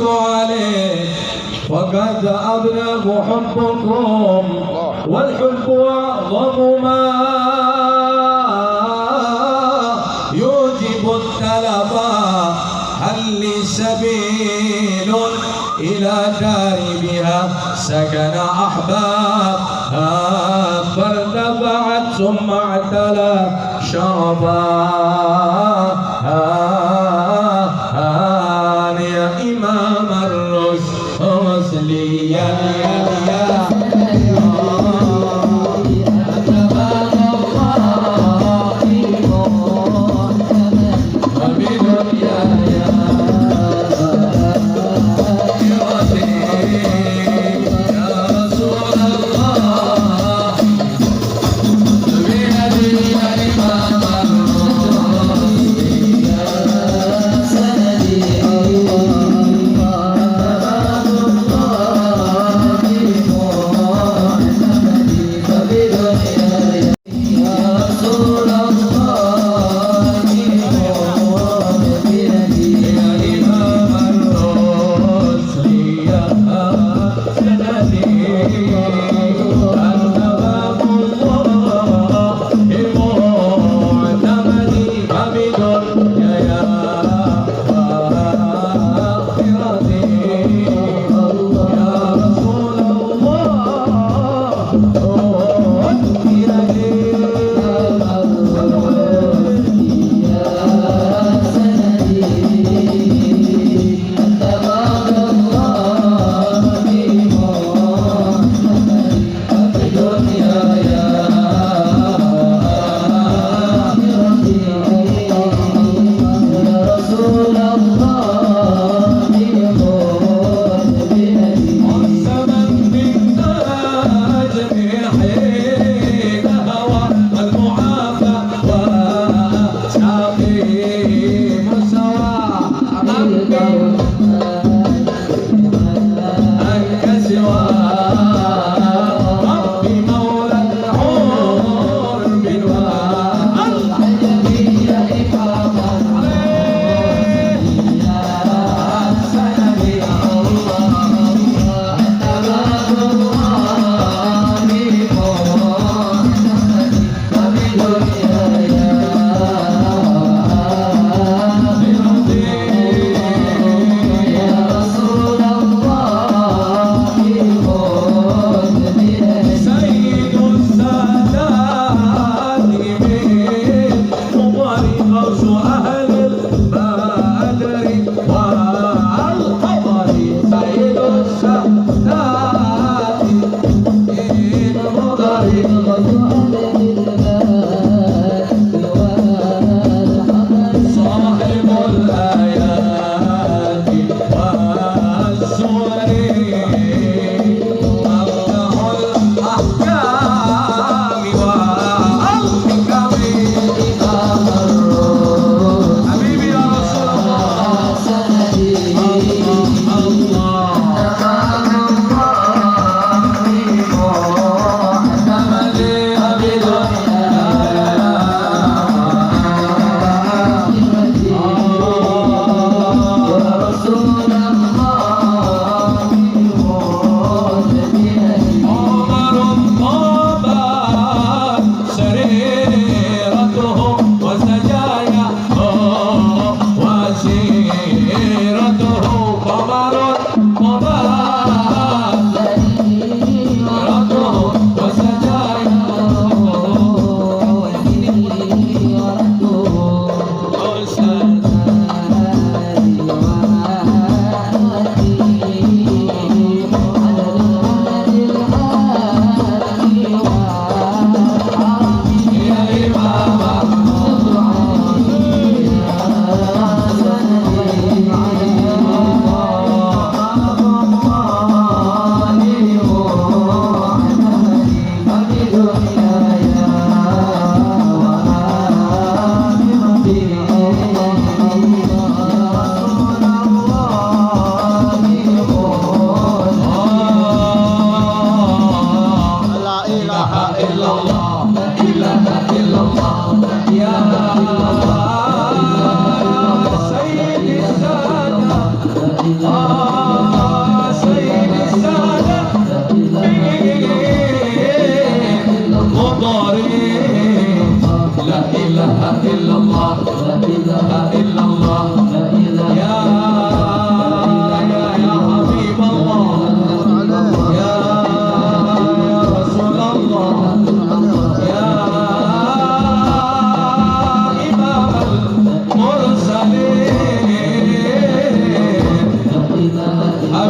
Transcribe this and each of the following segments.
عليه وقد أبلغ حبكم والحب أعظم ما يوجب الطلب هل لي سبيل إلى داربها سكن أحباب فارتفعت ثم اعتلى شرفا يا إمام الرشد مسليا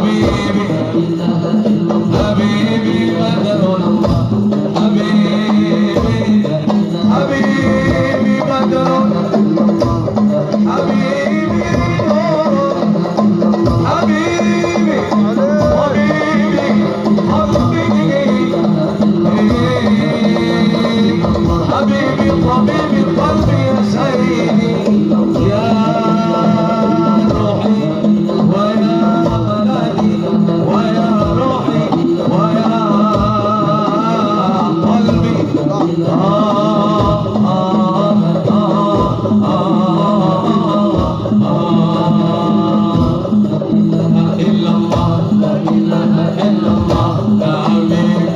حبيبي حبيبي بدر حبيبي حبيبي بدر حبيبي نور حبيبي حبيبي حبيبي طبيبي قلبي يا سيدي يا روحي ويا بلدي ويا روحي ويا قلبي إلا الله لا إله إلا الله لا أمين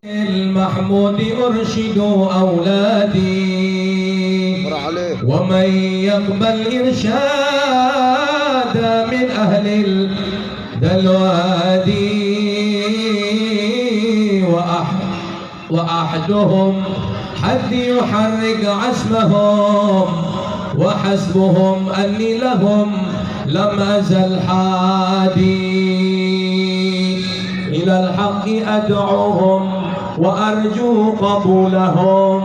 المحمود أرشد أولادي ومن يقبل إرشاد من أهل الدلوادي وأحدهم حد يحرك عزمهم وحسبهم أني لهم لم أزل حادي إلى الحق أدعوهم وأرجو قبولهم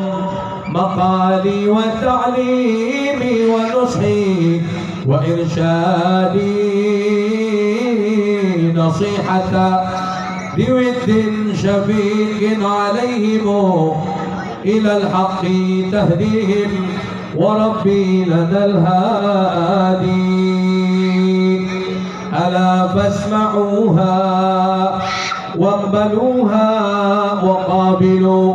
مقالي وتعليمي ونصحي وإرشادي نصيحة بود شفيق عليهم إلى الحق تهديهم وربي لنا الهادي ألا فاسمعوها واقبلوها وقابلوا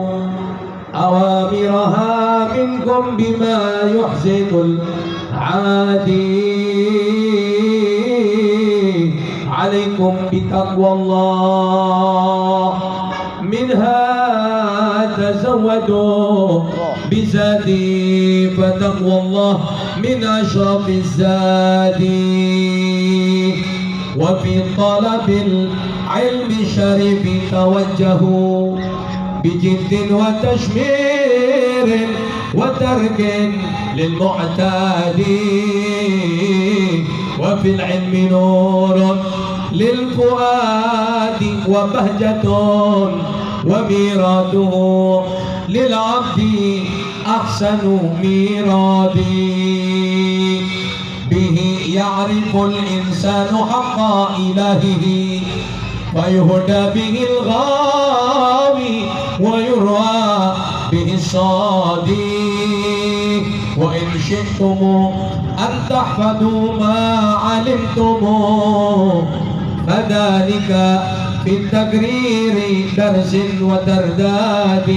أوامرها منكم بما يحسن العادي عليكم بتقوى الله منها تزودوا بزادي فتقوى الله من أشرف الزاد وفي طلب العلم الشريف توجهوا بجد وتشمير وترك للمعتاد وفي العلم نور للفؤاد وبهجة وميراد للعبد أحسن ميراد به يعرف الإنسان حق إلهه فيهدى به الغاوي ويروى به الصادق وإن شئتم أن تحفظوا ما علمتم فذلك في التقرير درس وترداد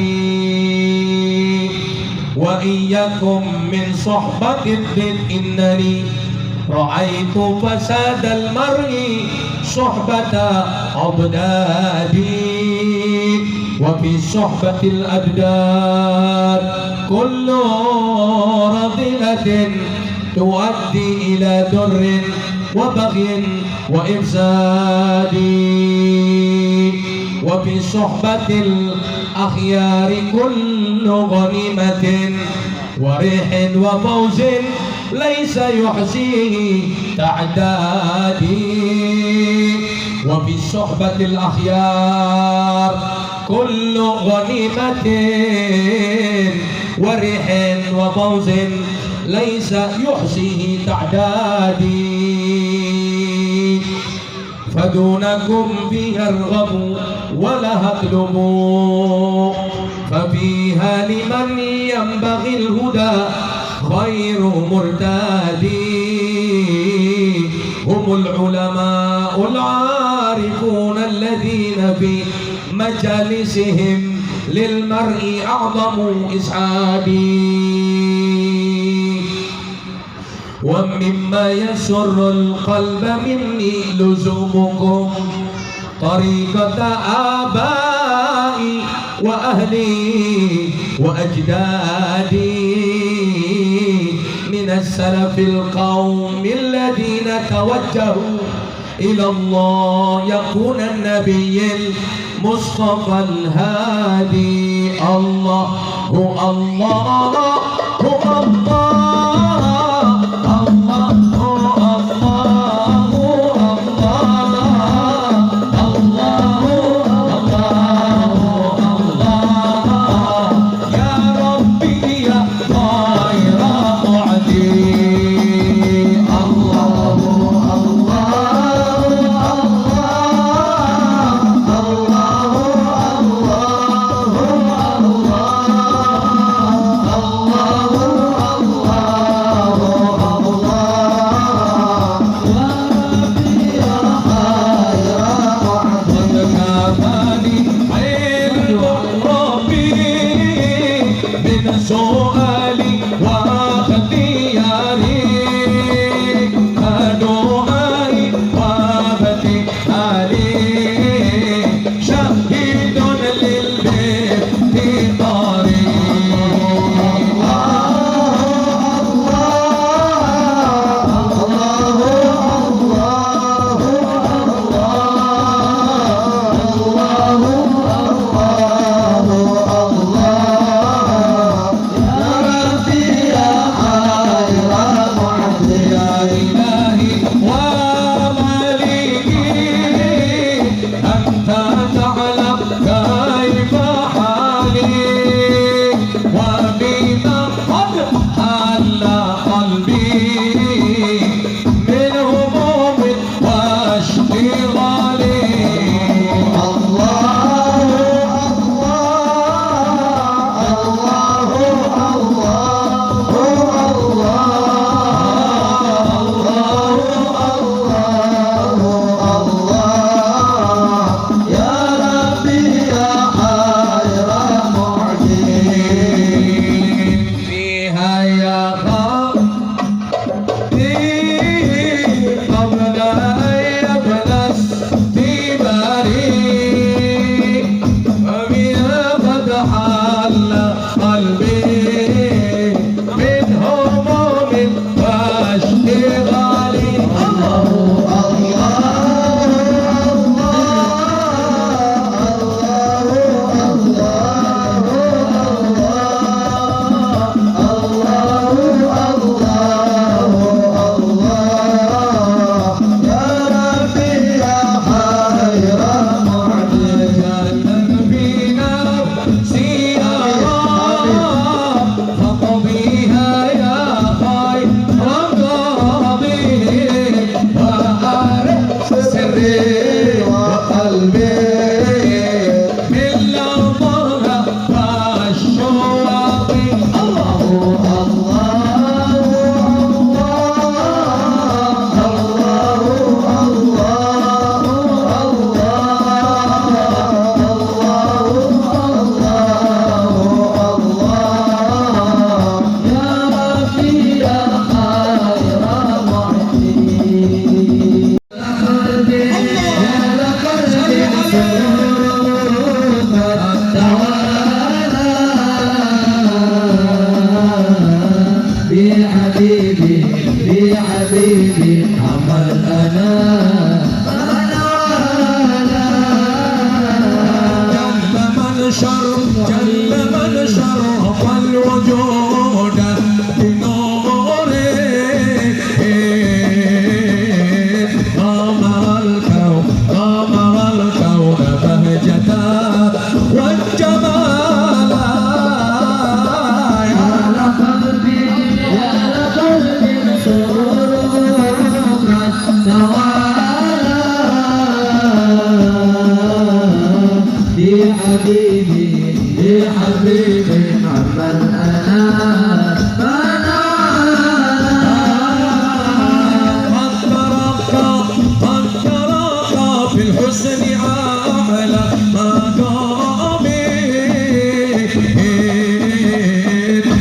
وإياكم من صحبة الدين إنني رأيت فساد المرء صحبة أضدادي وفي صحبة الأبدان كل رذلة تؤدي إلى در وبغي وإفساد وفي صحبة الأخيار كل غنيمة وريح وفوز ليس يحصيه تعداد وفي صحبة الأخيار كل غنيمة وريح وفوز ليس يحصيه تعداد فدونكم فيها ارغبوا ولا اطلبوا ففيها لمن ينبغي الهدى خير مرتادي هم العلماء العارفون الذين في مجالسهم للمرء أعظم إسعادي ومما يسر القلب مني لزومكم طريقة آبائي وأهلي وأجدادي من السلف القوم الذين توجهوا إلى الله يكون النبي المصطفى الهادي الله هو الله هو الله بحبيبي بحبيبي عمل أنا قد ترقى في الحسن أعلى مقامي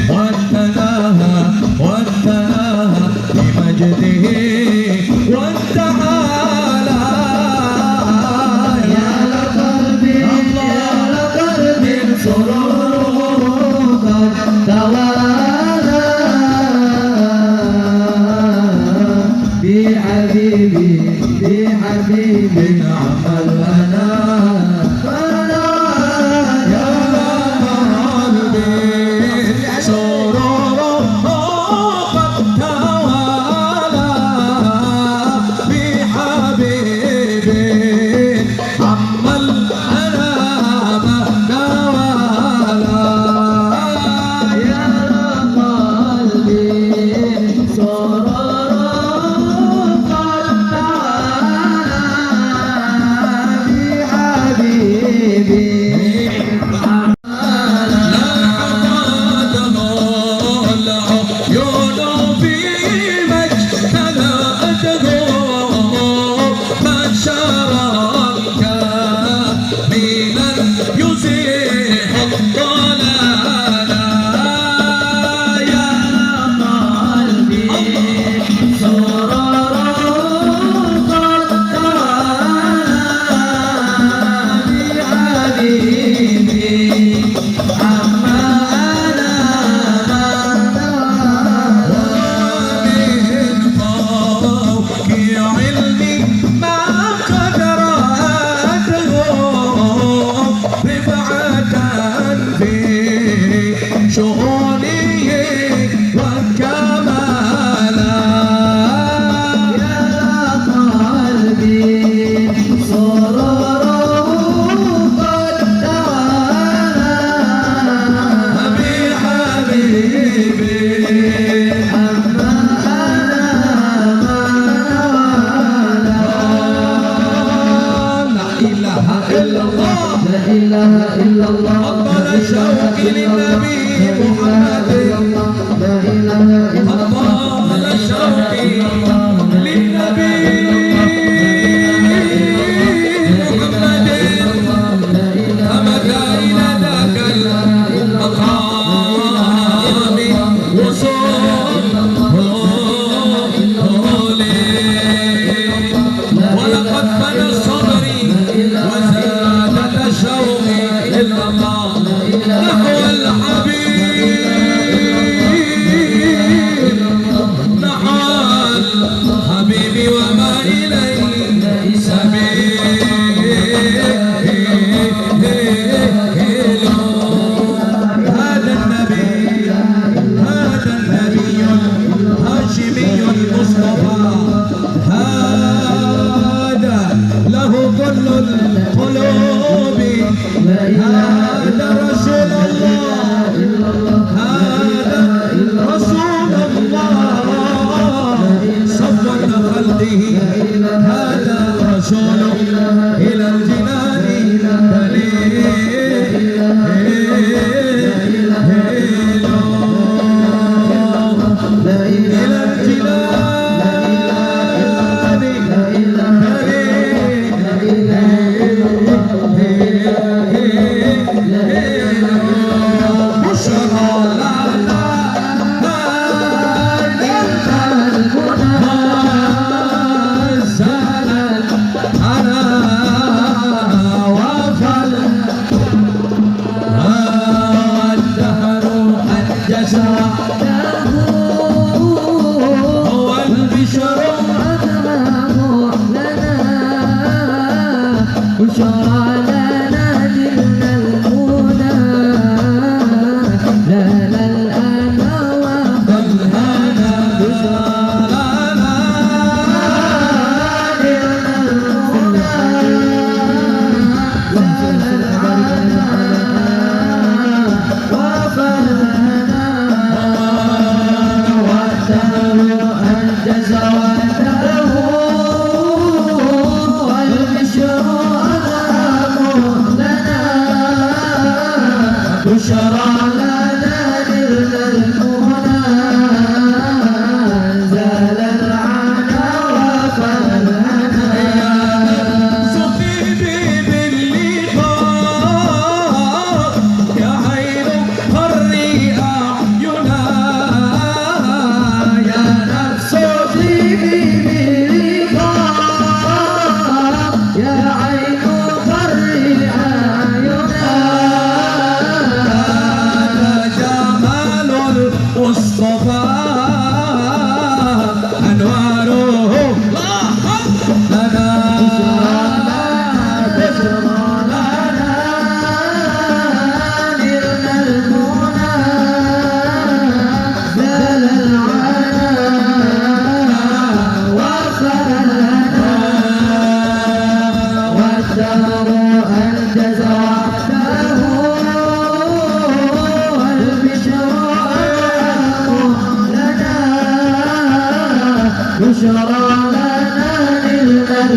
واتناهى بمجده وتعالى يا لقلبي سروره قد توالى بحبيبي نعم الأنا يا قلبي سروره قد توالى بحبيبي عم الأنام نوالا يا قلبي سروره قد توالى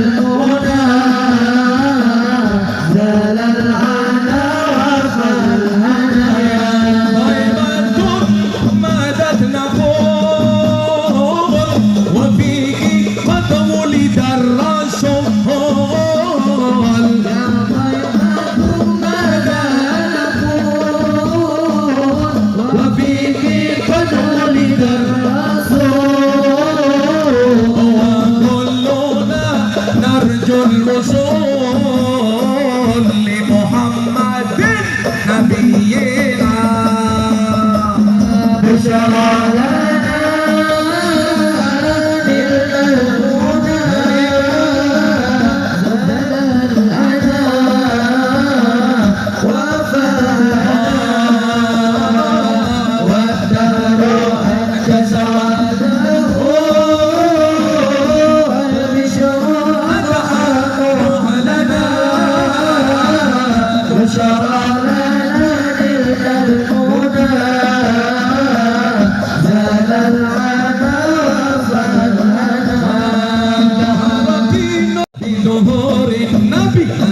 المنى زال العنا وفالهنا طيبة مدت نقول وفيه قد ولد الرسول يا طيبة مدى نقول وفيك قد ولد الرسول وكلنا نرجو الوصول لمحمد نبينا بشرى لنا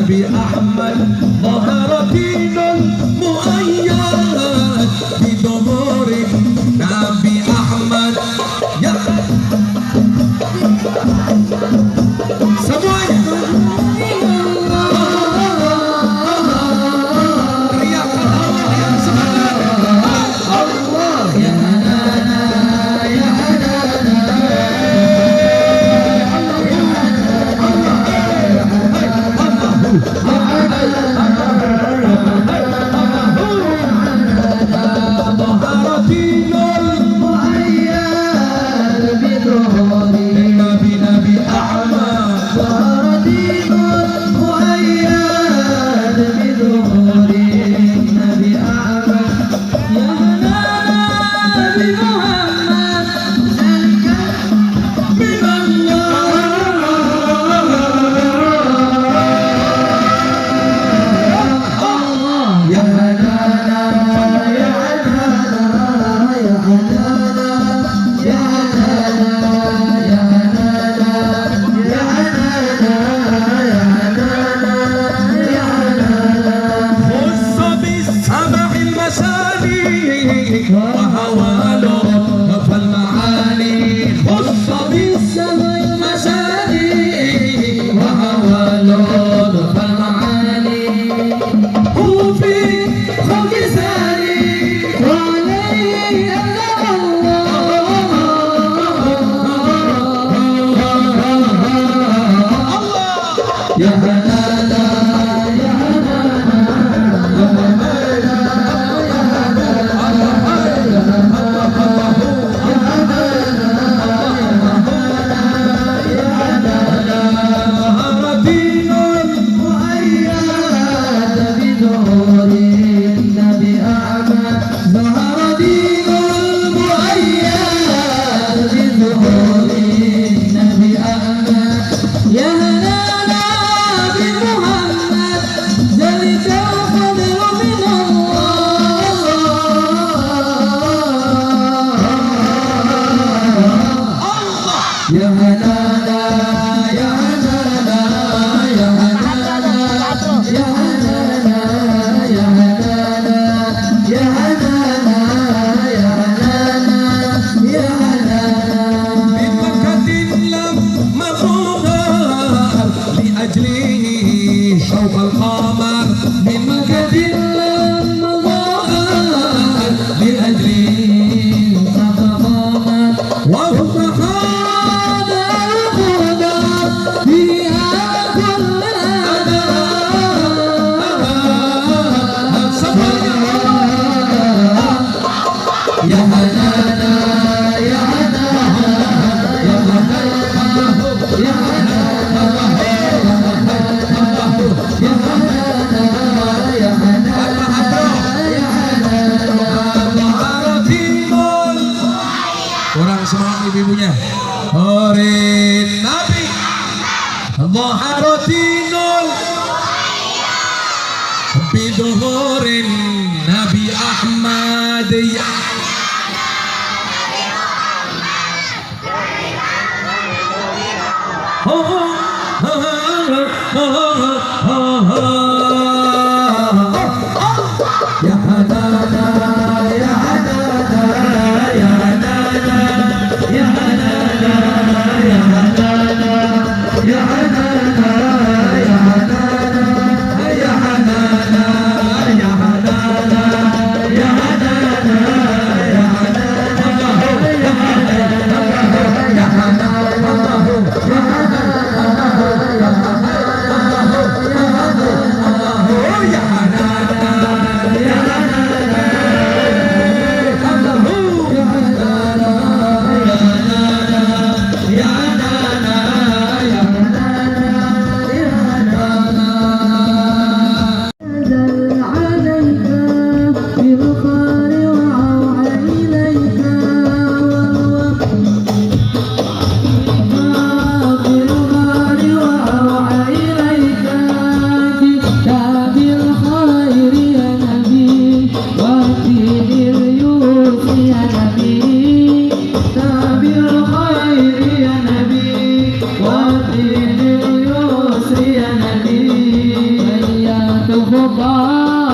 نبي أحمد ظهر دين المؤيد بظهور نبي أحمد يا semuanya teriakan Allah yang sebenarnya Allah ya Hanana ya Hanana Kurang semangat ibu-ibunya. Horin Nabi Dhaharatinul Biduhurin Nabi Ahmad ya oh, oh, oh.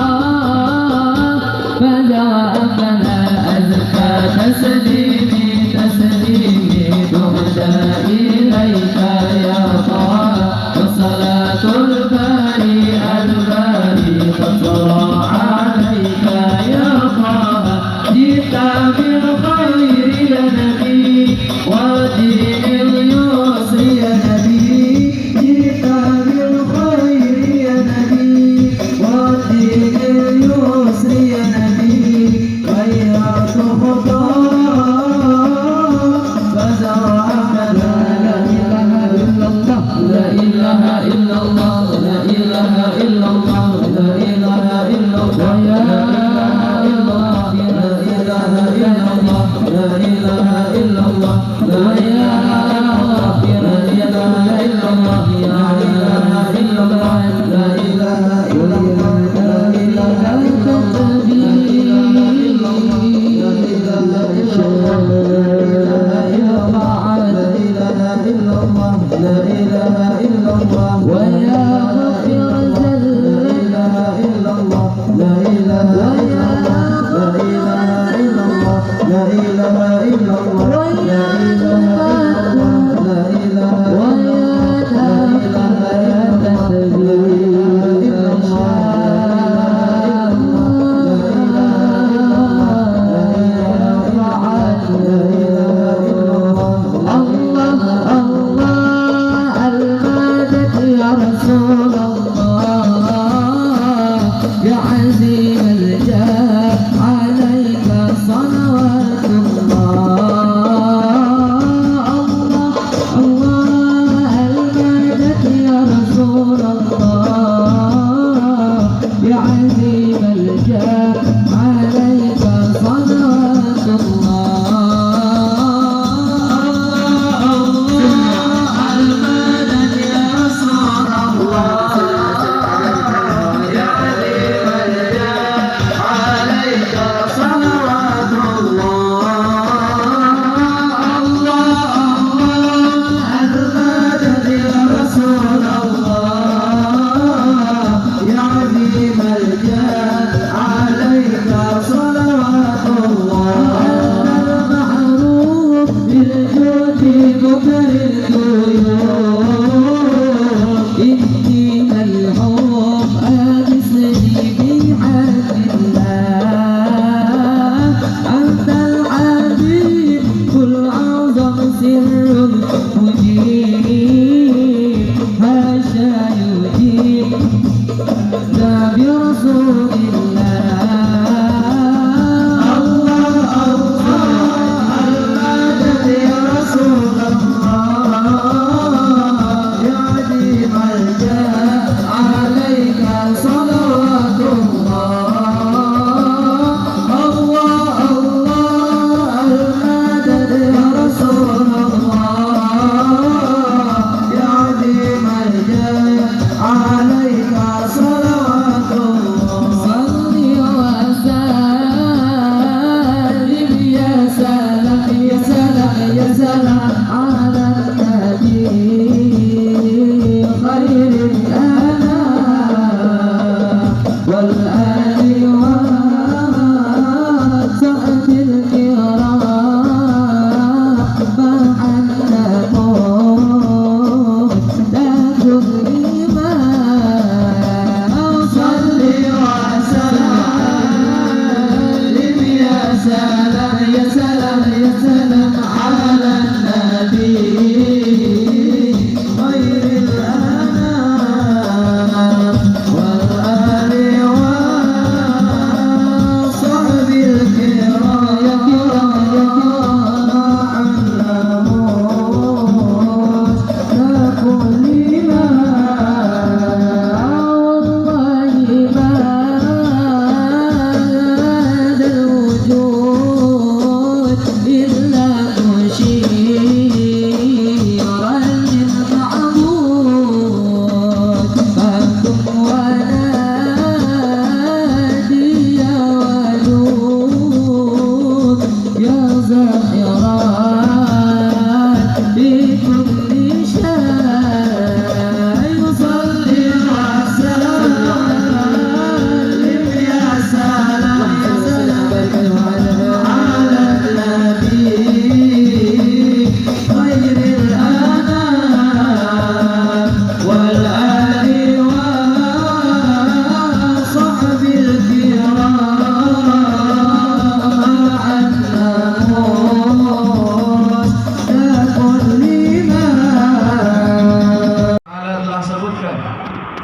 المضاف فجاءنا أزكى تسليمي تسليمي تهدى إليك يا طه وصلاة الباري الباري تصلى عليك يا طه جئت بالخير يا نبي ودين اليسر يا نبي جئت بالخير يا نبي ودين اليسر يا نبي غيرت خطاك فزرعك لا إله إلا الله لا إله إلا الله لا إله إلا الله لا إله إلا الله يا لا إله إلا الله لا إله إلا الله لا إله إلا الله لا إله إلا الله لا إله إلا الله لا إله إلا الله لا إله إلا الله ويا غفر الذنب لا إله إلا الله لا إله إلا الله لا إله إلا الله لا إله إلا الله لا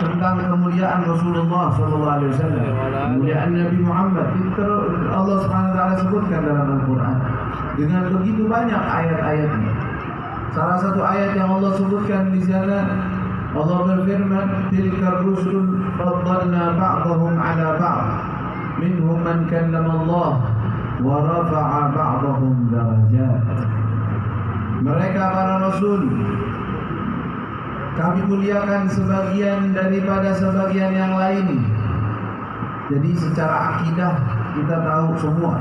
tentang kemuliaan Rasulullah SAW, kemuliaan Nabi Muhammad. Itu Allah Subhanahu wa taala sebutkan dalam Al-Qur'an dengan begitu banyak ayat-ayatnya. Salah satu ayat yang Allah sebutkan di sana, Allah berfirman, "Tilkar rusul faddalna ba'dahum 'ala ba'd, minhum man kallama Allah wa rafa'a ba'dahum darajat." Mereka para rasul kami muliakan sebagian daripada sebagian yang lain. Jadi secara akidah kita tahu semua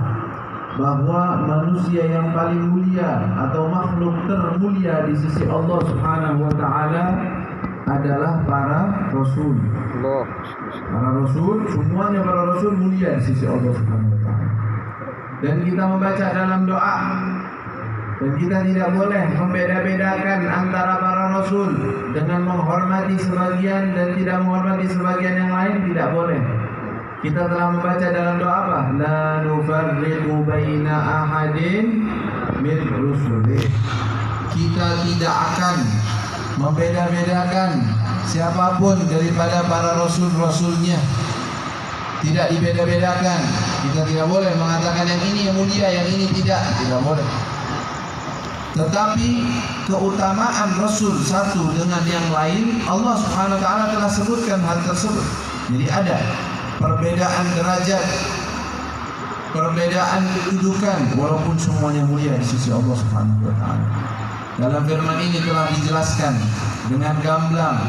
bahwa manusia yang paling mulia atau makhluk termulia di sisi Allah Subhanahu wa taala adalah para rasul. Para rasul, semuanya para rasul mulia di sisi Allah Subhanahu wa taala. Dan kita membaca dalam doa, dan kita tidak boleh membeda-bedakan antara para rasul dengan menghormati sebagian dan tidak menghormati sebagian yang lain, tidak boleh. Kita telah membaca dalam doa apa? La nufarriqu baina ahadin min rusulih. Kita tidak akan membeda-bedakan siapapun daripada para rasul-rasulnya. Tidak dibeda-bedakan. Kita tidak boleh mengatakan yang ini yang mulia, yang ini tidak boleh. Tetapi keutamaan Rasul satu dengan yang lain, Allah Subhanahu wa taala telah sebutkan hal tersebut. Jadi ada perbedaan derajat, perbedaan kedudukan, walaupun semuanya mulia di sisi Allah Subhanahu wa taala. Dalam firman ini telah dijelaskan dengan gamblang,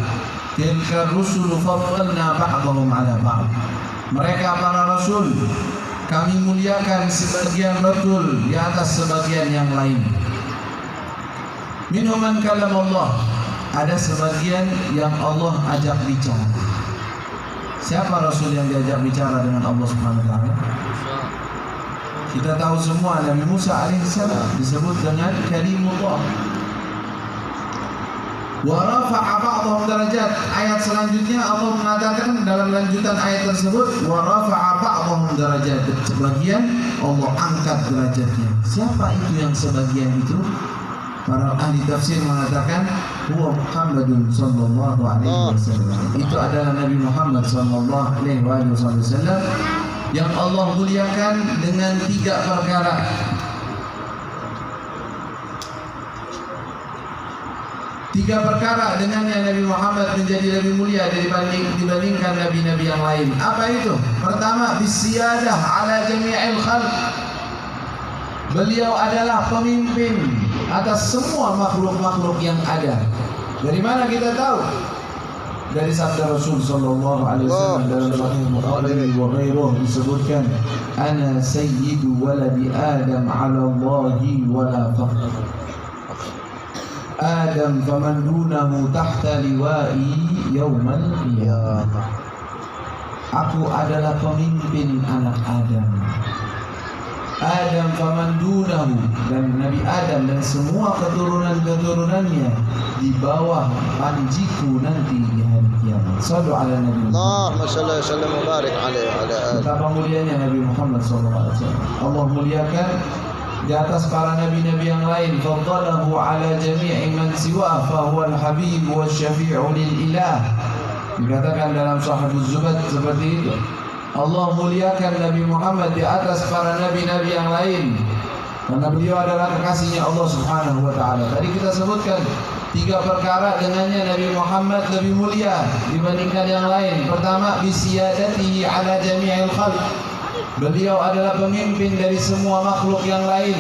tilka rusulu faddalna ba'dahum 'ala ba'd. Mereka para rasul kami muliakan sebagian rasul di atas sebagian yang lain. Minhum man kallama Allah, ada sebagian yang Allah ajak bicara. Siapa rasul yang diajak bicara dengan Allah Subhanahu wa taala? Kita tahu semua Nabi Musa alaihissalam disebut dengan kalimullah. Wa rafa'a ba'dahum darajat. Ayat selanjutnya Allah mengatakan dalam lanjutan ayat tersebut, wa rafa'a ba'dahum darajat. Sebagian Allah angkat derajatnya. Siapa itu yang sebagian itu? Para ahli tafsir mengatakan huwa Muhammadun sallallahu alaihi wasallam. Itu adalah Nabi Muhammad sallallahu alaihi wasallam yang Allah muliakan dengan 3 perkara. Tiga perkara dengannya Nabi Muhammad menjadi lebih mulia dibandingkan nabi-nabi yang lain. Apa itu? Pertama, bisiyadah ala jami'il khalq. Beliau adalah pemimpin atas semua makhluk-makhluk yang ada. Dari mana kita tahu? Dari sabda Rasul sallallahu alaihi wasallam dalam Sahih Bukhari wa ghairuh disebutkan, ana sayyidu waladi Adam 'ala Allahi wala fakhr. Adam faman dunahu tahta liwa'i yaumal qiyamah. Aku adalah pemimpin anak Adam. Adam faman dunahu, dan Nabi Adam dan semua keturunan-keturunannya di bawah panjiku nanti di hari kiamat. Sallu ala Nabi Allahumma shalli wa sallim wa barik alaihi. Betapa mulianya Nabi Muhammad SAW. Allah muliakan di atas para nabi-nabi yang lain. Faddalahu ala jami'i man siwa fa huwa al-habib wa syafi'u lil ilah. Dikatakan dalam Sahabul Zubat seperti itu. Allah muliakan Nabi Muhammad di atas para nabi-nabi yang lain karena beliau adalah kekasihnya Allah Subhanahu wa taala. Tadi kita sebutkan 3 perkara dengannya Nabi Muhammad lebih mulia dibandingkan yang lain. Pertama, bisiyadatihi ala jami'il khalq. Beliau adalah pemimpin dari semua makhluk yang lain,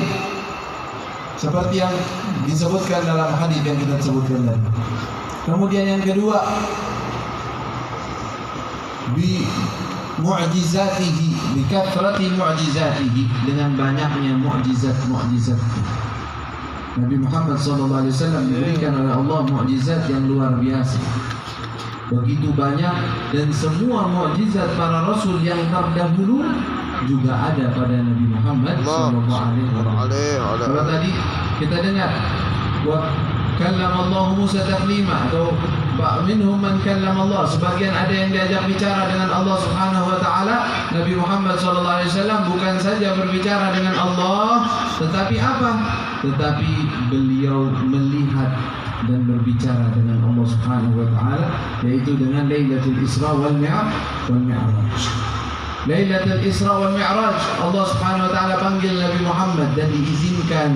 seperti yang disebutkan dalam hadis yang kita sebutkan tadi. Kemudian yang kedua, bi mu'jizatihi, bi kathrati mu'jizatihi, dengan banyaknya mu'jizat. Nabi Muhammad SAW diberikan oleh Allah mu'jizat yang luar biasa. Begitu banyak, dan semua mukjizat para rasul yang terdahulu juga ada pada Nabi Muhammad sallallahu alaihi wasallam. Kalau tadi kita dengar wa kallama Allah Musa taklima, atau minhum man kallama Allah, sebagian ada yang diajak bicara dengan Allah Subhanahu wa taala. Nabi Muhammad sallallahu alaihi wasallam bukan saja berbicara dengan Allah, tetapi apa? Tetapi beliau melihat dan berbicara dengan Allah Subhanahu wa taala, yaitu dengan Lailatul Isra wal Mi'raj. Lailatul Isra wal Mi'raj, Allah Subhanahu wa taala panggil Nabi Muhammad dan diizinkan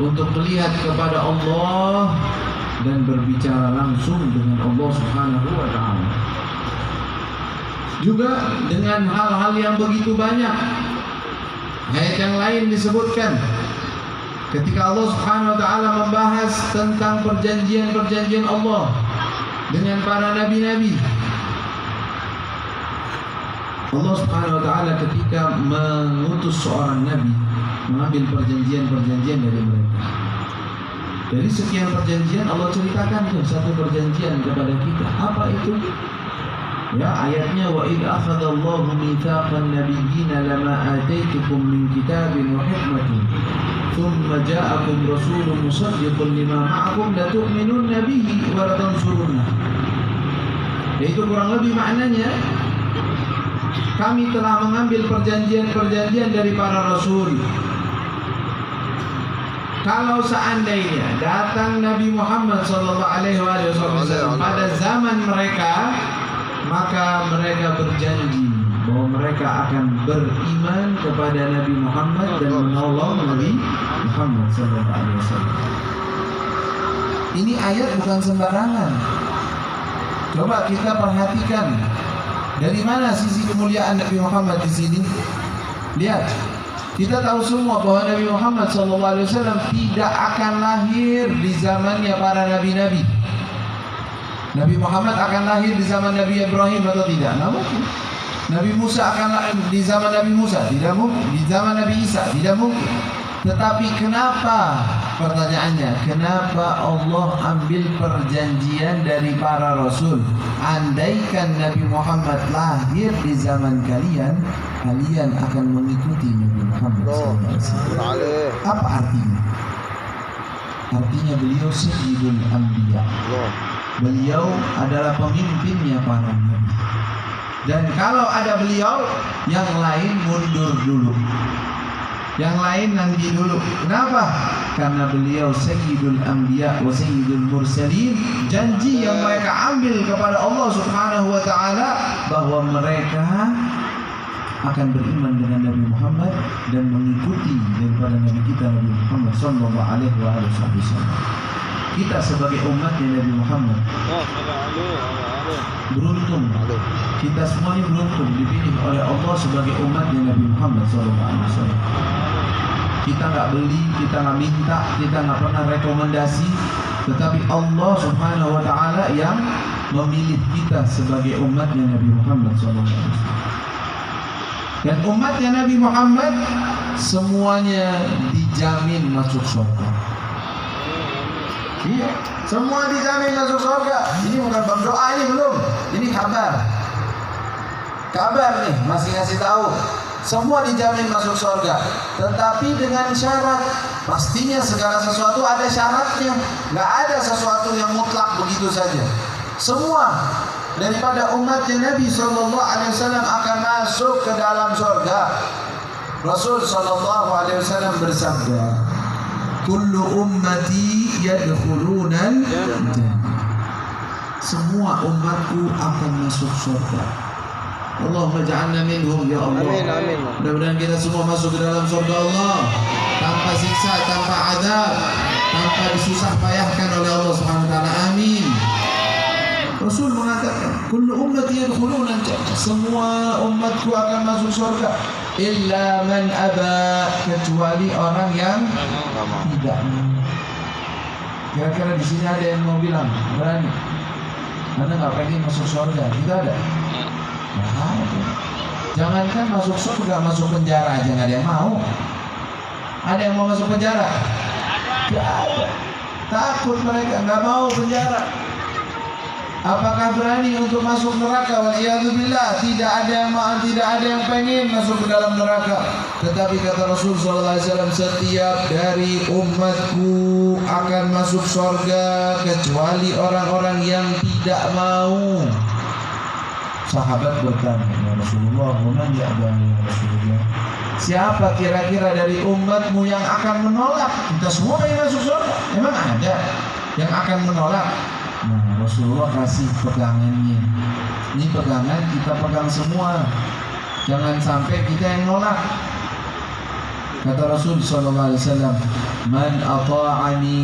untuk melihat kepada Allah dan berbicara langsung dengan Allah Subhanahu wa taala. Juga dengan hal-hal yang begitu banyak. Ayat yang lain disebutkan ketika Allah Subhanahu wa taala membahas tentang perjanjian-perjanjian Allah dengan para nabi-nabi. Allah Subhanahu wa taala ketika mengutus seorang nabi mengambil perjanjian-perjanjian dari mereka. Dari sekian perjanjian Allah ceritakan satu perjanjian kepada kita. Apa itu? Ya, ayatnya wa idz akhadallahu mitsaqan nabiyyina lama ataitukum min kitabin wa hikmatin thumma ja'akum rasulun musaddiqun lima ma'akum la tu'minunna bihi wa la tansurunna. Yaitu kurang lebih maknanya, kami telah mengambil perjanjian-perjanjian dari para rasul. Kalau seandainya datang Nabi Muhammad SAW pada zaman mereka, maka mereka berjanji bahwa mereka akan beriman kepada Nabi Muhammad dan menolong Nabi Muhammad SAW. Ini ayat bukan sembarangan. Coba kita perhatikan dari mana sisi kemuliaan Nabi Muhammad di sini. Lihat, kita tahu semua bahwa Nabi Muhammad SAW tidak akan lahir di zamannya para nabi-nabi. Nabi Muhammad akan lahir di zaman Nabi Ibrahim atau tidak? Tidak mungkin. Nabi Musa akan lahir di zaman Nabi Musa? Tidak mungkin. Di zaman Nabi Isa? Tidak mungkin. Tetapi kenapa? Pertanyaannya, kenapa Allah ambil perjanjian dari para rasul? Andaikan Nabi Muhammad lahir di zaman kalian, kalian akan mengikuti Nabi Muhammad SAW. Apa artinya? Artinya beliau Sayyidul Anbiya. Beliau adalah pemimpinnya para nabi. Dan kalau ada beliau, yang lain mundur dulu. Yang lain nanti dulu. Kenapa? Karena beliau Sayyidul Anbiya wa Sayyidul Mursalin. Janji yang mereka ambil kepada Allah Subhanahu wa taala bahwa mereka akan beriman dengan Nabi Muhammad dan mengikuti daripada Nabi kita Nabi Muhammad sallallahu alaihi wasallam. Kita sebagai umatnya Nabi Muhammad beruntung. Kita semuanya beruntung dipilih oleh Allah sebagai umatnya Nabi Muhammad SAW. Kita nggak beli, kita nggak minta, kita nggak pernah rekomendasi, tetapi Allah Subhanahu Wa Taala yang memilih kita sebagai umatnya Nabi Muhammad SAW. Dan umatnya Nabi Muhammad semuanya dijamin masuk surga. Iya, semua dijamin masuk surga. Ini bukan bab doa, ini belum. Ini kabar. Kabar nih, masih ngasih tahu. Semua dijamin masuk surga. Tetapi dengan syarat. Pastinya segala sesuatu ada syaratnya. Gak ada sesuatu yang mutlak begitu saja. Semua daripada umatnya Nabi SAW akan masuk ke dalam surga. Rasul SAW bersabda, kullu ummati yadkhulunal jannah. Semua umatku akan masuk surga. Allahumma ja'alna minhum ya Allah. Amin, amin. Mudah-mudahan kita semua masuk ke dalam surga Allah tanpa siksa, tanpa azab, tanpa disusah payahkan oleh Allah Subhanahu wa taala. Amin. Rasul mengatakan, kullu ummati yadkhulunal jannah. Semua umatku akan masuk surga. Illa man aba, kecuali orang yang tidak mau. Kira-kira di sini ada yang mau bilang berani? Anda nggak pengen masuk surga? Tidak ada. Nah, jangankan masuk surga, masuk penjara aja nggak ada yang mau. Ada yang mau masuk penjara? Tidak ada. Takut mereka, nggak mau penjara. Apakah berani untuk masuk neraka? Waliyadzubillah, tidak ada yang mau, tidak ada yang pengen masuk ke dalam neraka. Tetapi kata Rasul SAW, setiap dari umatku akan masuk surga kecuali orang-orang yang tidak mau. Sahabat bertanya, ya Rasulullah, mana dia ada ya Rasulullah? Siapa kira-kira dari umatmu yang akan menolak? Kita semua ingin masuk surga. Emang ada? yang akan menolak. Nah, Rasulullah kasih pegangannya. Ini pegangan kita pegang semua. Jangan sampai kita yang nolak. Kata Rasul sallallahu alaihi wasallam, "Man ata'ani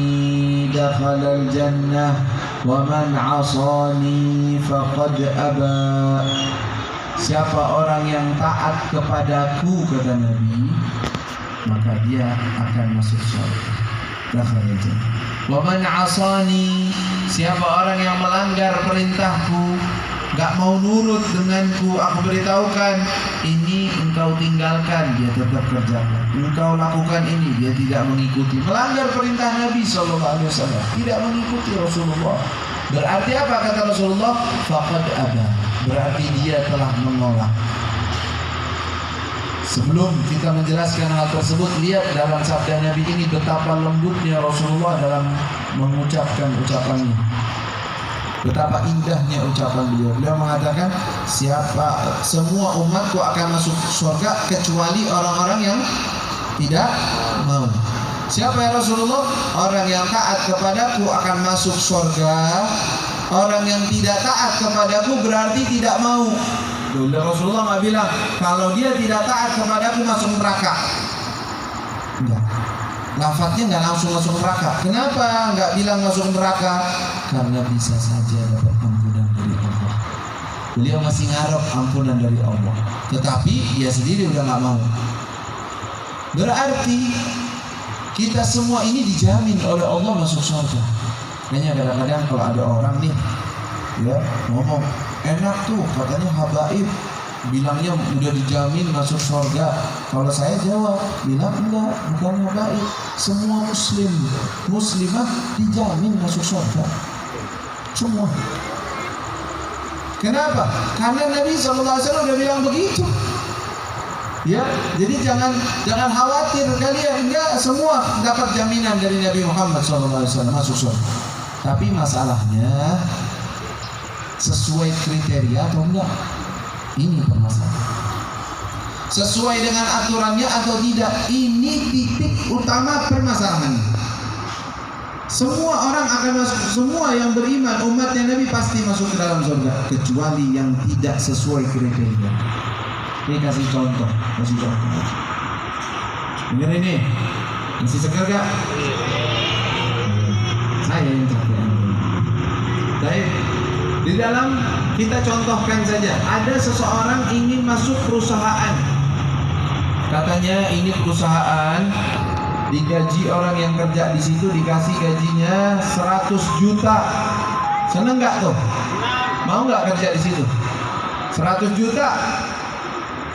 dakhala al-jannah wa man 'asani faqad aba." Siapa orang yang taat kepadaku, kata Nabi, maka dia akan masuk surga. Dakhala al-jannah. Wa man 'asani, siapa orang yang melanggar perintahku, gak mau nurut denganku, aku beritahukan, ini engkau tinggalkan, dia tetap kerjakan. Engkau lakukan ini, dia tidak mengikuti. Melanggar perintah Nabi SAW, tidak mengikuti Rasulullah. Berarti apa kata Rasulullah? Faqad aba. Berarti dia telah menolak. Sebelum kita menjelaskan hal tersebut, lihat dalam sabda Nabi ini betapa lembutnya Rasulullah dalam mengucapkan ucapannya. Betapa indahnya ucapan beliau. Beliau mengatakan, semua umatku akan masuk surga kecuali orang-orang yang tidak mau. Siapa ya Rasulullah? Orang yang taat kepadaku akan masuk surga. Orang yang tidak taat kepadaku berarti tidak mau. Dulu Rasulullah nggak bilang kalau dia tidak taat kepadaku masuk neraka. Enggak. Lafadznya nggak langsung masuk neraka. Kenapa nggak bilang masuk neraka? Karena bisa saja dapat ampunan dari Allah. Beliau masih ngarep ampunan dari Allah, tetapi dia sendiri udah nggak mau. Berarti kita semua ini dijamin oleh Allah masuk surga. Makanya kadang-kadang kalau ada orang nih, ya ngomong enak tuh katanya habaib, bilangnya udah dijamin masuk surga. Kalau saya jawab, bilang enggak, bukan habaib. Semua muslimah dijamin masuk surga. Semua. Kenapa? Karena Nabi SAW udah bilang begitu. Ya, jadi jangan khawatir kalian, enggak, semua dapat jaminan dari Nabi Muhammad SAW masuk surga. Tapi masalahnya sesuai kriteria atau enggak? Ini permasalahan. Sesuai dengan aturannya atau tidak? Ini titik utama permasalahan. Semua orang akan masuk, semua yang beriman umatnya Nabi pasti masuk ke dalam surga, kecuali yang tidak sesuai kriteria. Ini kasih contoh. Dengar ini, masih segar gak? Saya yang capek. Baik, di dalam kita contohkan saja, ada seseorang ingin masuk perusahaan. Katanya ini perusahaan digaji orang yang kerja di situ, dikasih gajinya 100 juta. Seneng nggak tuh? Mau nggak kerja di situ? 100 juta?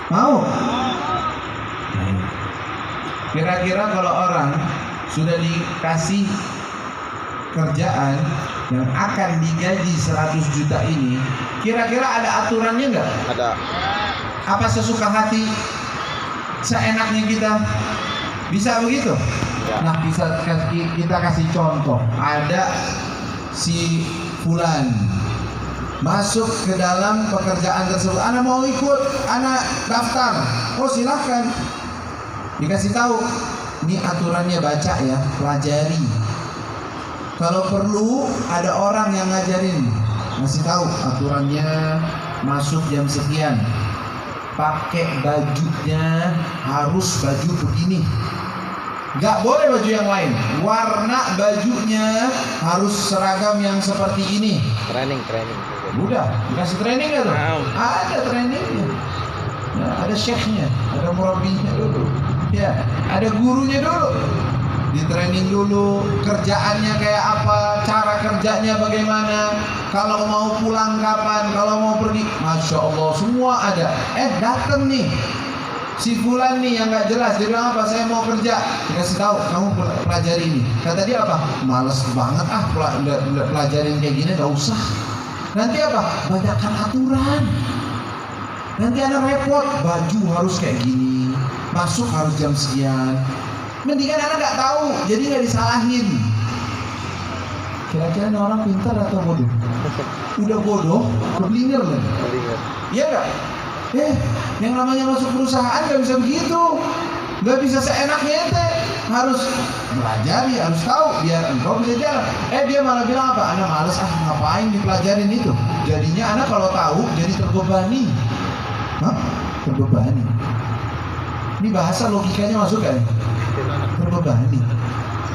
Mau? Kira-kira kalau orang sudah dikasih kerjaan yang akan digaji 100 juta ini, kira-kira ada aturannya nggak? Ada. Apa sesuka hati, seenaknya kita? Bisa begitu? Ya. Nah, kita kasih contoh. Ada si fulan masuk ke dalam pekerjaan tersebut. Ana mau ikut, ana daftar. Oh silahkan. Dikasih tahu, ini aturannya, baca ya, pelajari. Kalau perlu ada orang yang ngajarin, ngasih tahu aturannya, masuk jam sekian, pakai bajunya harus baju begini, gak boleh baju yang lain, warna bajunya harus seragam yang seperti ini. Training. Udah dikasih training gak tuh? Ada trainingnya, ya, ada chefnya, ada murabinya dulu, ya, ada gurunya dulu. Di training dulu, kerjaannya kayak apa, cara kerjanya bagaimana, kalau mau pulang kapan, kalau mau pergi, Masya Allah semua ada. Dateng nih si fulan nih yang gak jelas, dia bilang apa, saya mau kerja, dikasih tahu, kamu pelajari ini. Kata dia apa, males banget pelajarin kayak gini, gak usah. Nanti apa, banyakkan aturan, nanti ada repot, baju harus kayak gini, masuk harus jam sekian. Mendingan anak gak tahu, jadi gak disalahin. Kira-kira ini orang pintar atau bodoh? Udah bodoh, keblinger kan? Iya gak? Yang namanya masuk perusahaan gak bisa begitu. Nggak bisa seenaknya ente, harus belajar, harus tahu biar engkau bisa jalan. Dia malah bilang apa? Anak males ngapain dipelajarin itu. Jadinya anak kalau tahu jadi terbebani. Terbebani. Ini bahasa logikanya masuk kan? Terbebani.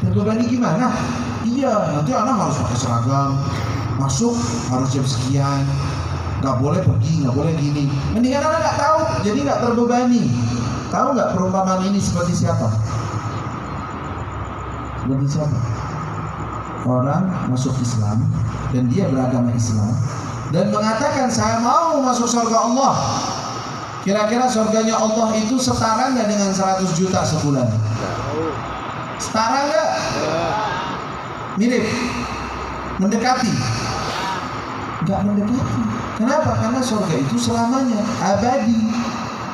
Terbebani gimana? Iya, nanti anak harus pakai seragam, masuk harus jam sekian, nggak boleh pergi, nggak boleh gini. Mendingan anak nggak tahu, jadi nggak terbebani. Tahu nggak perumpamaan ini seperti siapa? Seperti siapa? Orang masuk Islam dan dia beragama Islam dan mengatakan saya mau masuk surga Allah. Kira-kira surganya Allah itu setara nggak dengan 100 juta sebulan? Setara nggak? Mirip? Mendekati? Nggak mendekati. Kenapa? Karena surga itu selamanya, abadi.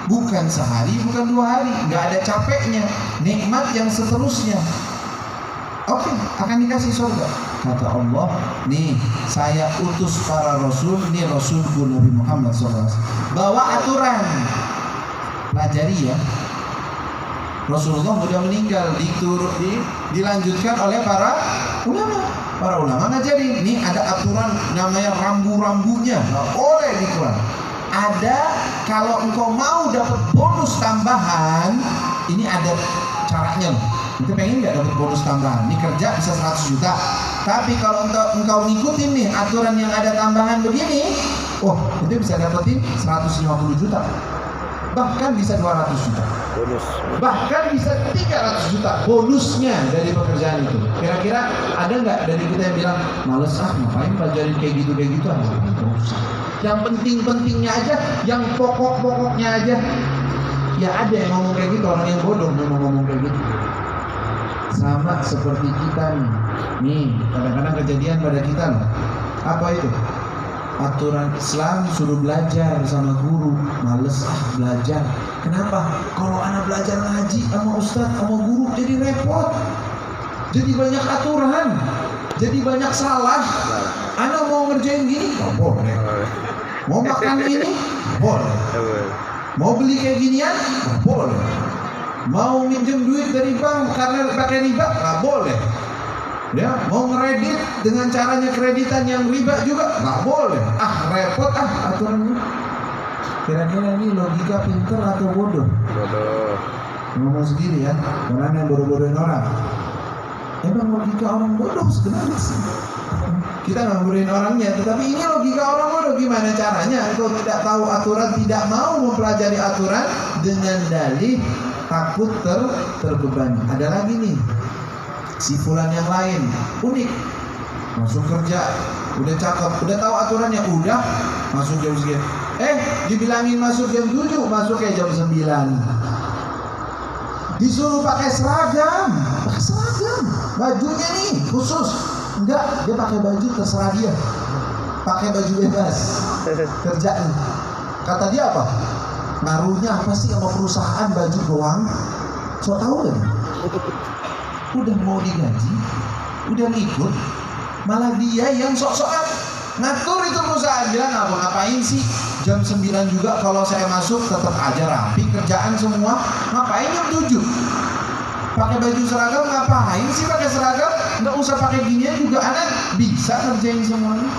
Bukan sehari, bukan 2 hari. Nggak ada capeknya. Nikmat yang seterusnya. Oke, akan dikasih surga. Kata Allah, nih saya utus para rasul, nih rasulku Nabi Muhammad SAW. Bawa aturan. Pelajari ya. Rasulullah sudah meninggal, dilanjutkan oleh para ulama. Para ulama ngajarin, nih ada aturan namanya rambu-rambunya. Nggak boleh di Quran. Ada, kalau engkau mau dapat bonus tambahan, ini ada caranya loh. Kita pengen nggak dapat bonus tambahan? Ini kerja bisa 100 juta. Tapi kalau engkau ngikutin nih aturan yang ada tambahan begini, itu bisa dapetin 150 juta. Bahkan bisa 200 juta. Bonus. Bahkan bisa 300 juta bonusnya dari pekerjaan itu. Kira-kira ada nggak dari kita yang bilang, males ngapain pelajarin kayak gitu yang penting-pentingnya aja, yang pokok-pokoknya aja. Ya ada yang ngomong kayak gitu, orang yang bodoh memang ngomong kayak gitu. Sama seperti kita nih kadang-kadang kejadian pada kita loh. Apa itu? Aturan Islam suruh belajar sama guru, males belajar. Kenapa? Kalau anak belajar ngaji sama ustadz, sama guru jadi repot. Jadi banyak aturan, jadi banyak salah. Anak mau ngerjain gini, nggak boleh. Mau makan ini, boleh. Mau beli kayak ginian, nggak boleh. Mau minjem duit dari bank karena pakai riba, nggak boleh. Ya, mau ngeredit dengan caranya kreditan yang riba juga nggak boleh. Repot aturannya. Kira-kira ini logika pinter atau bodoh? Bodoh. Ngomong sendiri ya, orang yang bodoh-bodohin orang. Emang logika orang bodoh sebenarnya sih. Kita nggak bodohin orangnya, tetapi ini logika orang bodoh. Gimana caranya? Engkau tidak tahu aturan, tidak mau mempelajari aturan dengan dalih takut terbebani. Ada lagi nih. Si fulan yang lain unik, masuk kerja, udah cakep, udah tahu aturannya, udah masuk jam sekian. Dibilangin masuk jam 7, masuknya jam 9. Disuruh pakai seragam, bajunya nih khusus. Enggak, dia pakai baju terserah dia, pakai baju bebas kerjaan. Kata dia apa? Ngaruhnya apa sih sama perusahaan baju doang? So tahu gak? Udah mau digaji, udah ngikut, malah dia yang sok-sokan ngatur itu perusahaan. Bilang ngapain sih jam 9 juga kalau saya masuk tetap aja rapi kerjaan semua. Ngapain jam 7 pakai baju seragam? Ngapain sih pakai seragam? Nggak usah pakai ginian juga, anak bisa kerjain semuanya.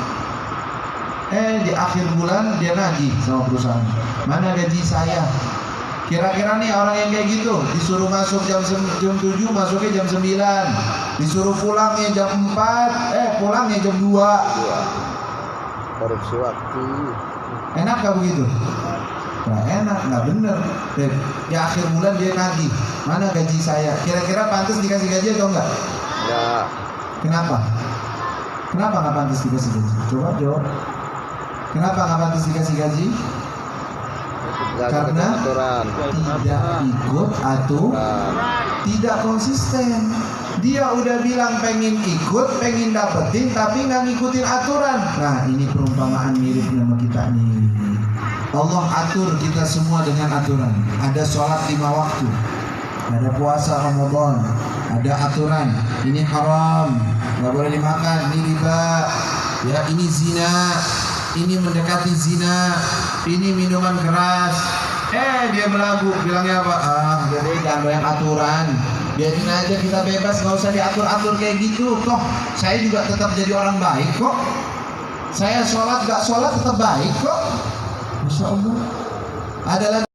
Di akhir bulan dia nagih sama perusahaan, mana gaji saya? Kira-kira nih orang yang kayak gitu disuruh masuk jam 7, masuknya jam 9. Disuruh pulangnya jam 4, pulangnya jam 2. Korupsi waktu. Enak gak begitu? Nah enak, nggak bener. Di akhir bulan dia nagih, mana gaji saya? Kira-kira pantas dikasih gaji atau enggak? Enggak. Kenapa? Kenapa nggak pantas dikasih gaji? Coba jawab. Kenapa nggak pantas dikasih gaji? Karena tidak ikut aturan, tidak konsisten. Dia udah bilang pengen ikut, pengen dapetin, tapi nggak ngikutin aturan. Nah ini perumpamaan mirip sama kita nih. Allah atur kita semua dengan aturan. Ada sholat 5 waktu, ada puasa Ramadan, ada aturan. Ini haram, nggak boleh dimakan. Ini riba, ya ini zina, ini mendekati zina, ini minuman keras, Dia belagu, bilangnya apa? Jadi jangan banyak aturan. Biarin aja kita bebas, nggak usah diatur-atur kayak gitu. Toh saya juga tetap jadi orang baik kok. Saya sholat gak sholat tetap baik kok. Masya Allah. Ada lagi